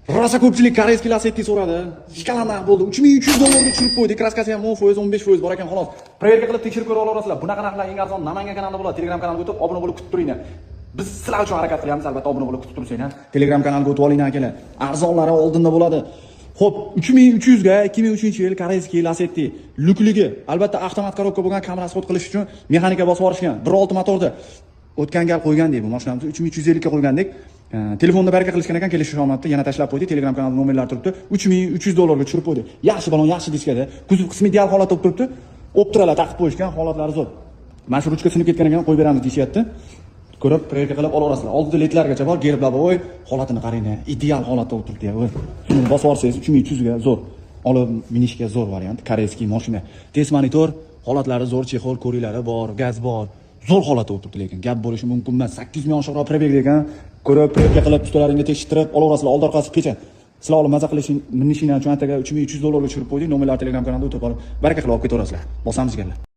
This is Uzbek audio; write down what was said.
Rosa ko'pchilik koreyskiy Lacetti so'radi. Shkalana bo'ldi. $3300 tushirib qo'ydik. Kraskasi ham 10%, 15% bor ekan, xolos. Proverka qilib tekshirib ko'ra olasizlar. Bunaqa narxlar eng arzon Namangan kanalida bo'ladi. Telegram kanaliga o'tib, obuna bo'lib kutib turinglar. Biz sizlar uchun harakat qilyapmiz, albatta obuna bo'lib kutib tursanglar. Telegram kanaliga o'tib olinglar akalar. Arzonlari oldinda bo'ladi. Xo'p, 3300 ga 2003-yil koreyskiy Lacetti lukligi, albatta avtomat korobka bo'lgan, kamerasi xod qilish uchun mexanika bosib yuborishgan. 1.6 motorda o'tgan gal qo'ygandik bu mashinamizni 3350 ga qo'ygandik. Telefonda baraka qilishgan ekan, kelishish olmadi. Yana tashlab qo'ydik. Telegram kanalida nomerlar turibdi. $3300 ga tushirib qo'ydik. Yaxshi balon, yaxshi diskada. Kuzov qismi ideal holatda bo'lib turibdi. Optiralar taqib qo'yishgan, holatlari zo'r. Mana shu ruchka sinib ketgan ekan, qo'yib beramiz deyapti. Ko'rib, proverka qilib olasizlar. Oldida letlargacha bor, gerb labovoy, holatini qaranglar. Ideal holatda o'tiribdi ya. Shuni bosib olsangiz 3300 ga zo'r. Olib minishga zo'r variant. Koreyskiy mashina. Test monitor, holatlari zo'r, chexol ko'riklari bor, gaz bor. Zo'r holatda o'tiribdi, lekin gap bo'lishi mumkin emas. 800 ming oshiqroq probeg degan. Ko'rib, proverka qilib ustalaringga tekshirib olasizlar. Old orqasi pecha. Sizlar olib maza qilishing, minishingdan uchun ataga $3300 tushirib qo'ydik. Nomerlar Telegram kanalida o'tib olib, baraka qilib olib ketaverasizlar. Bosamiz kellar.